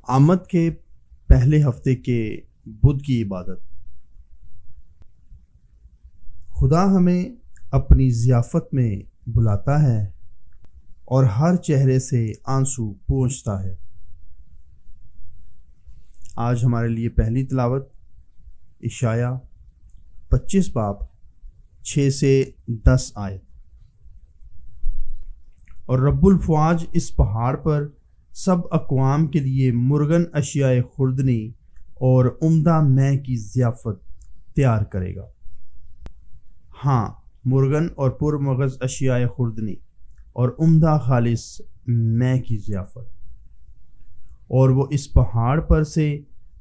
آمد کے پہلے ہفتے کے بدھ کی عبادت۔ خدا ہمیں اپنی ضیافت میں بلاتا ہے اور ہر چہرے سے آنسو پونچھتا ہے۔ آج ہمارے لیے پہلی تلاوت اشعیا 25 باب 6 سے 10 آیت۔ اور رب الفواج اس پہاڑ پر سب اقوام کے لیے مرغن اشیاء خوردنی اور عمدہ مے کی ضیافت تیار کرے گا۔ ہاں، مرغن اور پرمغز اشیاء خوردنی اور عمدہ خالص مے کی ضیافت۔ اور وہ اس پہاڑ پر سے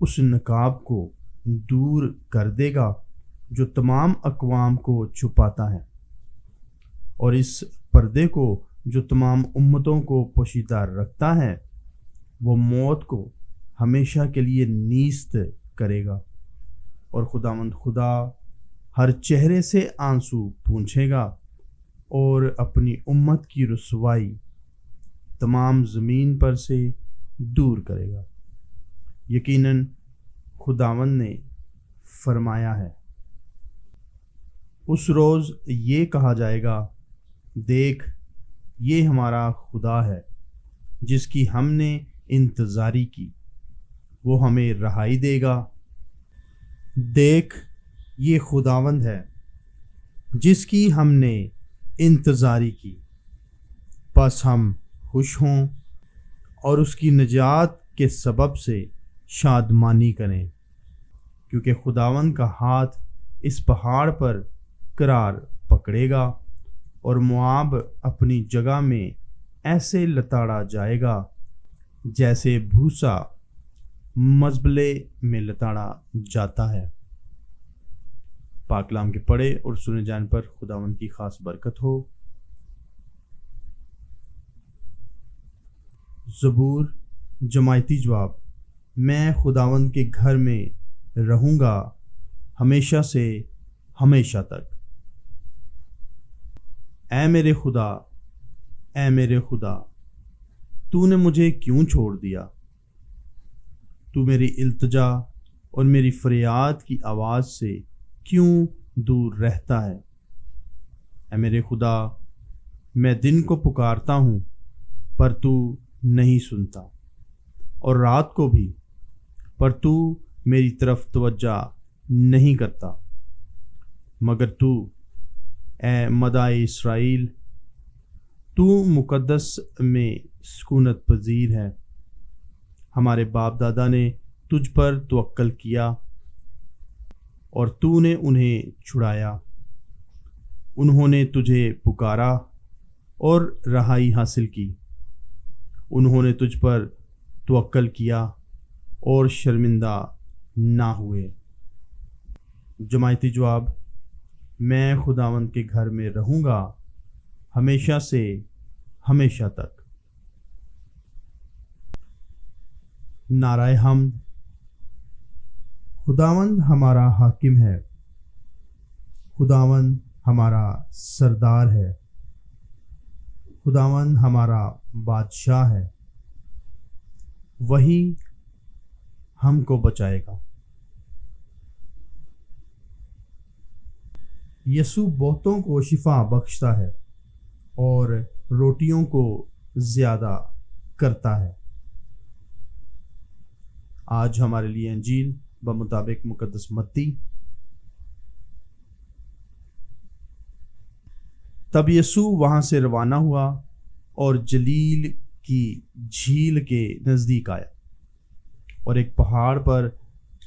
اس نقاب کو دور کر دے گا جو تمام اقوام کو چھپاتا ہے، اور اس پردے کو جو تمام امتوں کو پوشیدہ رکھتا ہے، وہ موت کو ہمیشہ کے لیے نیست کرے گا، اور خداوند خدا ہر چہرے سے آنسو پونچھے گا اور اپنی امت کی رسوائی تمام زمین پر سے دور کرے گا۔ یقیناً خداوند نے فرمایا ہے۔ اس روز یہ کہا جائے گا، دیکھ، یہ ہمارا خدا ہے جس کی ہم نے انتظاری کی، وہ ہمیں رہائی دے گا۔ دیکھ، یہ خداوند ہے جس کی ہم نے انتظاری کی، پس ہم خوش ہوں اور اس کی نجات کے سبب سے شادمانی کریں، کیونکہ خداوند کا ہاتھ اس پہاڑ پر قرار پکڑے گا، اور مواب اپنی جگہ میں ایسے لتاڑا جائے گا جیسے بھوسا مزبلے میں لتاڑا جاتا ہے۔ پاک کلام کے پڑھے اور سنے جانے پر خداوند کی خاص برکت ہو۔ زبور جماعتی جواب۔ میں خداوند کے گھر میں رہوں گا ہمیشہ سے ہمیشہ تک۔ اے میرے خدا، اے میرے خدا، تو نے مجھے کیوں چھوڑ دیا؟ تو میری التجا اور میری فریاد کی آواز سے کیوں دور رہتا ہے؟ اے میرے خدا، میں دن کو پکارتا ہوں پر تو نہیں سنتا، اور رات کو بھی، پر تو میری طرف توجہ نہیں کرتا۔ مگر تو، اے مدعی اسرائیل، تو مقدس میں سکونت پذیر ہے۔ ہمارے باپ دادا نے تجھ پر توکل کیا اور تو نے انہیں چھڑایا۔ انہوں نے تجھے پکارا اور رہائی حاصل کی۔ انہوں نے تجھ پر توکل کیا اور شرمندہ نہ ہوئے۔ جماعتی جواب۔ میں خداوند کے گھر میں رہوں گا ہمیشہ سے ہمیشہ تک۔ نعرہ حمد۔ خداوند ہمارا حاکم ہے، خداوند ہمارا سردار ہے، خداوند ہمارا بادشاہ ہے، وہی ہم کو بچائے گا۔ یسوع بہتوں کو شفا بخشتا ہے اور روٹیوں کو زیادہ کرتا ہے۔ آج ہمارے لیے انجیل بمطابق مقدس متی۔ تب یسوع وہاں سے روانہ ہوا اور جلیل کی جھیل کے نزدیک آیا، اور ایک پہاڑ پر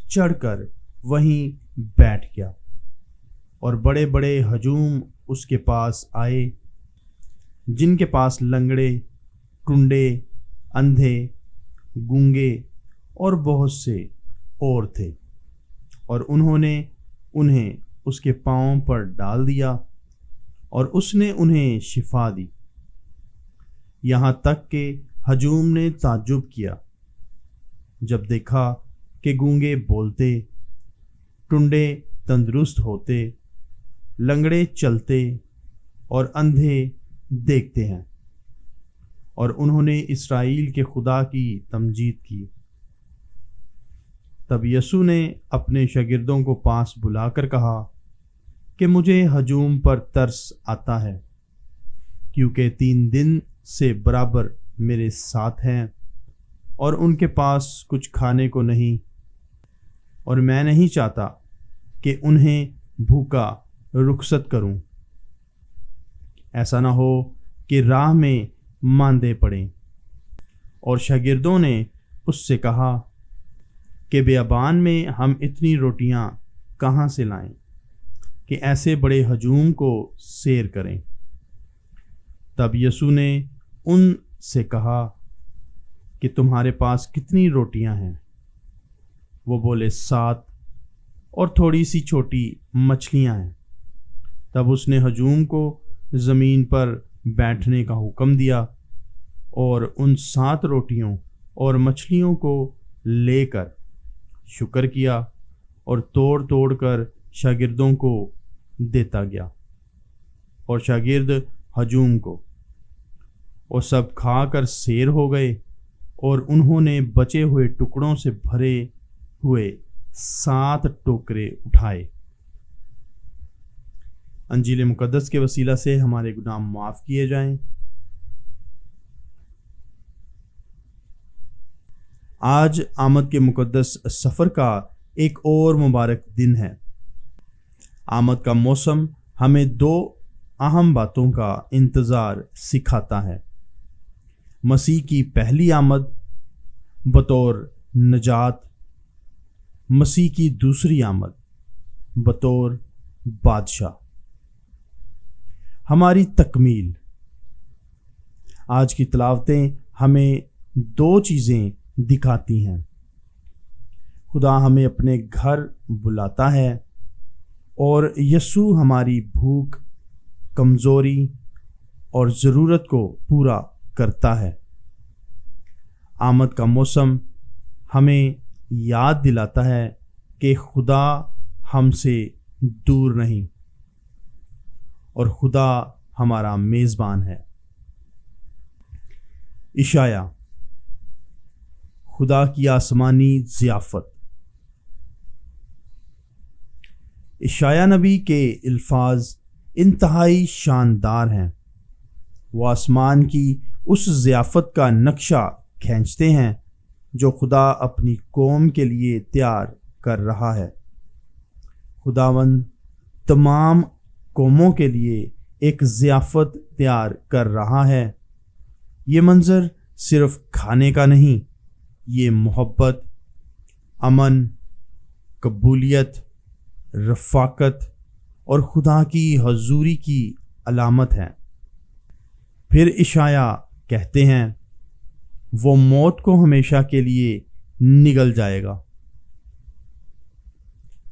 چڑھ کر وہیں بیٹھ گیا، اور بڑے بڑے ہجوم اس کے پاس آئے، جن کے پاس لنگڑے، ٹنڈے، اندھے، گونگے اور بہت سے اور تھے، اور انہوں نے انہیں اس کے پاؤں پر ڈال دیا، اور اس نے انہیں شفا دی۔ یہاں تک کہ ہجوم نے تعجب کیا جب دیکھا کہ گونگے بولتے، ٹنڈے تندرست ہوتے، لنگڑے چلتے اور اندھے دیکھتے ہیں، اور انہوں نے اسرائیل کے خدا کی تمجید کی تب یسوع نے اپنے شاگردوں کو پاس بلا کر کہا کہ مجھے ہجوم پر ترس آتا ہے، کیونکہ 3 دن سے برابر میرے ساتھ ہیں اور ان کے پاس کچھ کھانے کو نہیں، اور میں نہیں چاہتا کہ انہیں بھوکا رخصت کروں، ایسا نہ ہو کہ راہ میں ماندے پڑیں۔ اور شاگردوں نے اس سے کہا کہ بیابان میں ہم اتنی روٹیاں کہاں سے لائیں کہ ایسے بڑے ہجوم کو سیر کریں؟ تب یسوع نے ان سے کہا کہ تمہارے پاس کتنی روٹیاں ہیں؟ وہ بولے 7 اور تھوڑی سی چھوٹی مچھلیاں ہیں۔ تب اس نے ہجوم کو زمین پر بیٹھنے کا حکم دیا اور ان 7 روٹیوں اور مچھلیوں کو لے کر شکر کیا اور توڑ کر شاگردوں کو دیتا گیا، اور شاگرد ہجوم کو، اور سب کھا کر سیر ہو گئے، اور انہوں نے بچے ہوئے ٹکڑوں سے بھرے ہوئے 7 ٹوکرے اٹھائے۔ انجیل مقدس کے وسیلہ سے ہمارے گناہ معاف کیے جائیں۔ آج آمد کے مقدس سفر کا ایک اور مبارک دن ہے۔ آمد کا موسم ہمیں 2 اہم باتوں کا انتظار سکھاتا ہے: مسیح کی پہلی آمد بطور نجات، مسیح کی دوسری آمد بطور بادشاہ، ہماری تکمیل۔ آج کی تلاوتیں ہمیں 2 چیزیں دکھاتی ہیں: خدا ہمیں اپنے گھر بلاتا ہے، اور یسوع ہماری بھوک، کمزوری اور ضرورت کو پورا کرتا ہے۔ آمد کا موسم ہمیں یاد دلاتا ہے کہ خدا ہم سے دور نہیں، اور خدا ہمارا میزبان ہے۔ اشعیا، خدا کی آسمانی ضیافت۔ اشعیا نبی کے الفاظ انتہائی شاندار ہیں۔ وہ آسمان کی اس ضیافت کا نقشہ کھینچتے ہیں جو خدا اپنی قوم کے لیے تیار کر رہا ہے۔ خداوند تمام قوموں کے لیے ایک ضیافت تیار کر رہا ہے۔ یہ منظر صرف کھانے کا نہیں، یہ محبت، امن، قبولیت، رفاقت اور خدا کی حضوری کی علامت ہے۔ پھر اشعیا کہتے ہیں، وہ موت کو ہمیشہ کے لیے نگل جائے گا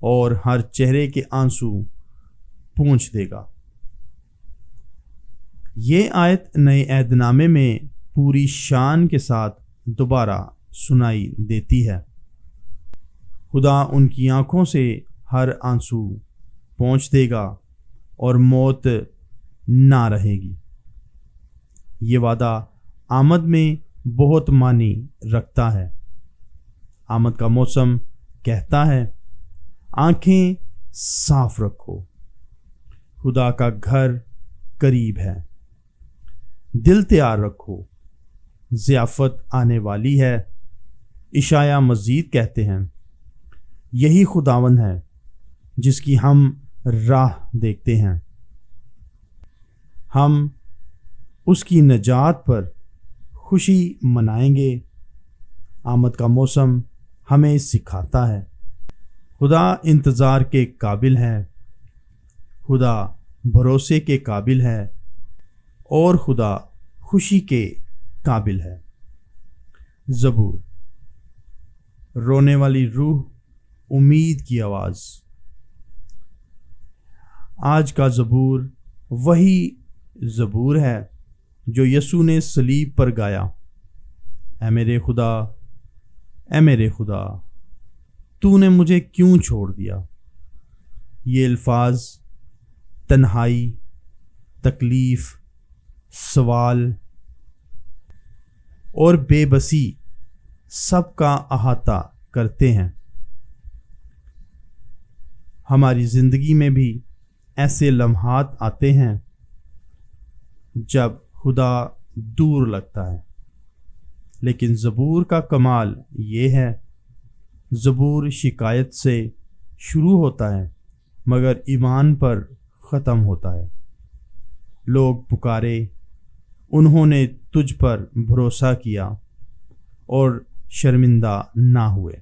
اور ہر چہرے کے آنسو پونچھ دے گا۔ یہ آیت نئے عہد نامے میں پوری شان کے ساتھ دوبارہ سنائی دیتی ہے۔ خدا ان کی آنکھوں سے ہر آنسو پونچھ دے گا اور موت نہ رہے گی۔ یہ وعدہ آمد میں بہت معنی رکھتا ہے۔ آمد کا موسم کہتا ہے، آنکھیں صاف رکھو، خدا کا گھر قریب ہے، دل تیار رکھو، ضیافت آنے والی ہے۔ اشعیا مزید کہتے ہیں، یہی خداوند ہے جس کی ہم راہ دیکھتے ہیں، ہم اس کی نجات پر خوشی منائیں گے۔ آمد کا موسم ہمیں سکھاتا ہے، خدا انتظار کے قابل ہے، خدا بھروسے کے قابل ہے، اور خدا خوشی کے قابل ہے۔ زبور، رونے والی روح، امید کی آواز۔ آج کا زبور وہی زبور ہے جو یسوع نے صلیب پر گایا، اے میرے خدا، اے میرے خدا، تو نے مجھے کیوں چھوڑ دیا؟ یہ الفاظ تنہائی، تکلیف، سوال اور بے بسی سب کا احاطہ کرتے ہیں۔ ہماری زندگی میں بھی ایسے لمحات آتے ہیں جب خدا دور لگتا ہے، لیکن زبور کا کمال یہ ہے، زبور شکایت سے شروع ہوتا ہے مگر ایمان پر ختم ہوتا ہے۔ لوگ پکارے، انہوں نے تجھ پر بھروسہ کیا اور شرمندہ نہ ہوئے۔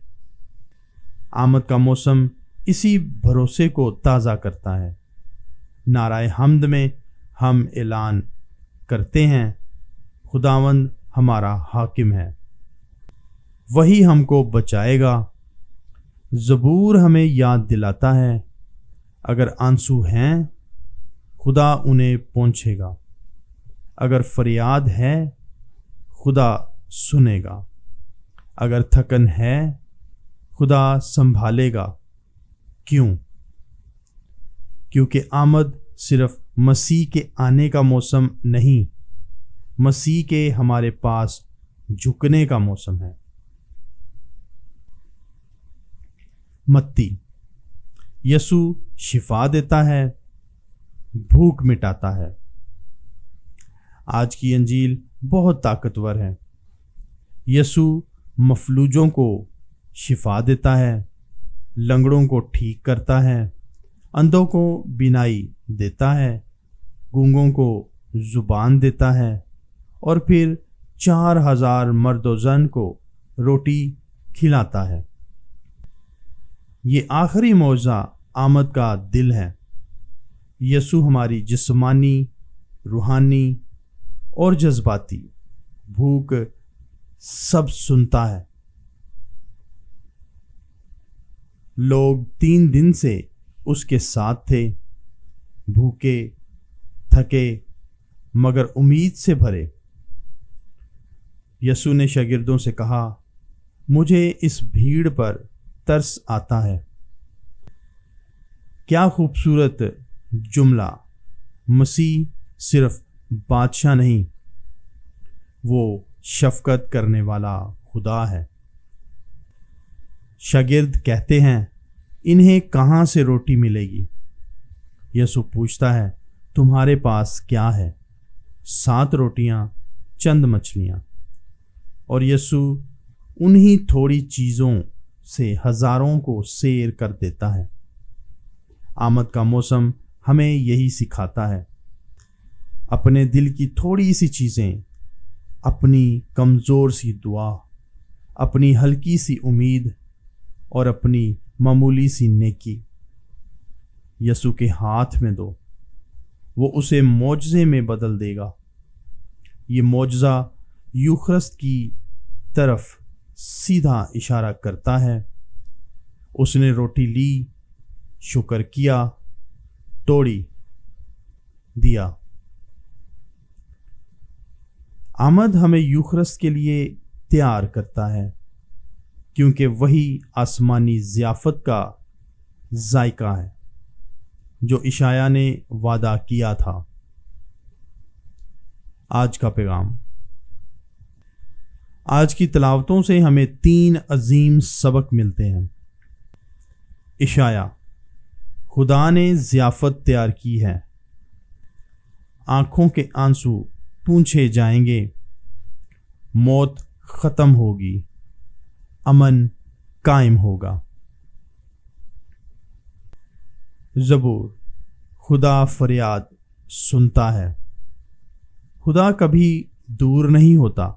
آمد کا موسم اسی بھروسے کو تازہ کرتا ہے۔ نعرہ حمد میں ہم اعلان کرتے ہیں، خداوند ہمارا حاکم ہے، وہی ہم کو بچائے گا۔ زبور ہمیں یاد دلاتا ہے، اگر آنسو ہیں خدا انہیں پہنچے گا، اگر فریاد ہے خدا سنے گا، اگر تھکن ہے خدا سنبھالے گا۔ کیوں؟ کیونکہ آمد صرف مسیح کے آنے کا موسم نہیں، مسیح کے ہمارے پاس جھکنے کا موسم ہے۔ متی، یسوع شفا دیتا ہے، بھوک مٹاتا ہے۔ آج کی انجیل بہت طاقتور ہے۔ یسوع مفلوجوں کو شفا دیتا ہے، لنگڑوں کو ٹھیک کرتا ہے، اندھوں کو بینائی دیتا ہے، گونگوں کو زبان دیتا ہے، اور پھر 4000 مرد و زن کو روٹی کھلاتا ہے۔ یہ آخری معجزہ آمد کا دل ہے۔ یسوع ہماری جسمانی، روحانی اور جذباتی بھوک سب سنتا ہے۔ لوگ 3 دن سے اس کے ساتھ تھے، بھوکے، تھکے مگر امید سے بھرے۔ یسوع نے شاگردوں سے کہا، مجھے اس بھیڑ پر ترس آتا ہے۔ کیا خوبصورت جملہ! مسیح صرف بادشاہ نہیں، وہ شفقت کرنے والا خدا ہے۔ شاگرد کہتے ہیں، انہیں کہاں سے روٹی ملے گی؟ یسوع پوچھتا ہے، تمہارے پاس کیا ہے؟ 7 روٹیاں، چند مچھلیاں۔ اور یسوع انہی تھوڑی چیزوں سے ہزاروں کو سیر کر دیتا ہے۔ آمد کا موسم ہمیں یہی سکھاتا ہے، اپنے دل کی تھوڑی سی چیزیں، اپنی کمزور سی دعا، اپنی ہلکی سی امید اور اپنی معمولی سی نیکی یسوع کے ہاتھ میں دو، وہ اسے معجزے میں بدل دے گا۔ یہ معجزہ یوخرست کی طرف سیدھا اشارہ کرتا ہے۔ اس نے روٹی لی، شکر کیا، توڑی، دیا۔ آمد ہمیں یوخرست کے لیے تیار کرتا ہے، کیونکہ وہی آسمانی ضیافت کا ذائقہ ہے جو اشعیاء نے وعدہ کیا تھا۔ آج کا پیغام، آج کی تلاوتوں سے ہمیں 3 عظیم سبق ملتے ہیں۔ اشعیاء، خدا نے ضیافت تیار کی ہے، آنکھوں کے آنسو پونچھے جائیں گے، موت ختم ہوگی، امن قائم ہوگا۔ زبور، خدا فریاد سنتا ہے۔ خدا کبھی دور نہیں ہوتا،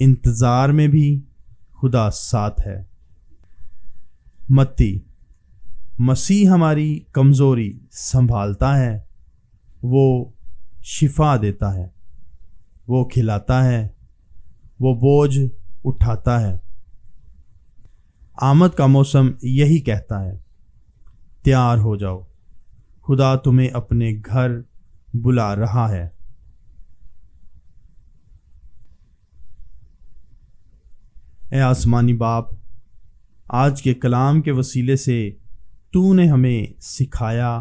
انتظار میں بھی خدا ساتھ ہے۔ متی، مسیح ہماری کمزوری سنبھالتا ہے، وہ شفا دیتا ہے، وہ کھلاتا ہے، وہ بوجھ اٹھاتا ہے۔ آمد کا موسم یہی کہتا ہے، تیار ہو جاؤ، خدا تمہیں اپنے گھر بلا رہا ہے۔ اے آسمانی باپ، آج کے کلام کے وسیلے سے تو نے ہمیں سکھایا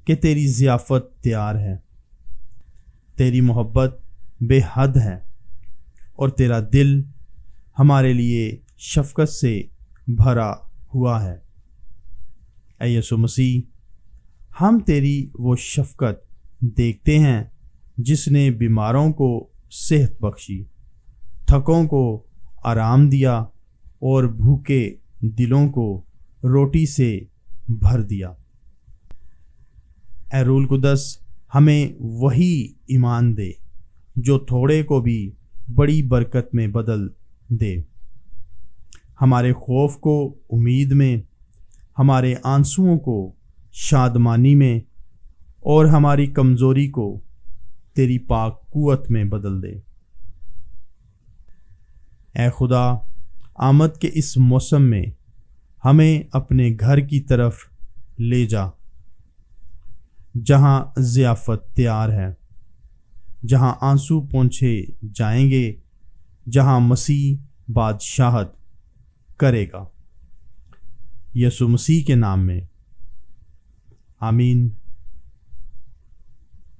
کہ تیری ضیافت تیار ہے، تیری محبت بے حد ہے، اور تیرا دل ہمارے لیے شفقت سے بھرا ہوا ہے۔ اے یسوع مسیح، ہم تیری وہ شفقت دیکھتے ہیں جس نے بیماروں کو صحت بخشی، تھکوں کو آرام دیا اور بھوکے دلوں کو روٹی سے بھر دیا۔ اے روح القدس، ہمیں وہی ایمان دے جو تھوڑے کو بھی بڑی برکت میں بدل دے، ہمارے خوف کو امید میں، ہمارے آنسوؤں کو شادمانی میں، اور ہماری کمزوری کو تیری پاک قوت میں بدل دے۔ اے خدا، آمد کے اس موسم میں ہمیں اپنے گھر کی طرف لے جا، جہاں ضیافت تیار ہے، جہاں آنسو پونچھے جائیں گے، جہاں مسیح بادشاہت کرے گا۔ یسوع مسیح کے نام میں آمین۔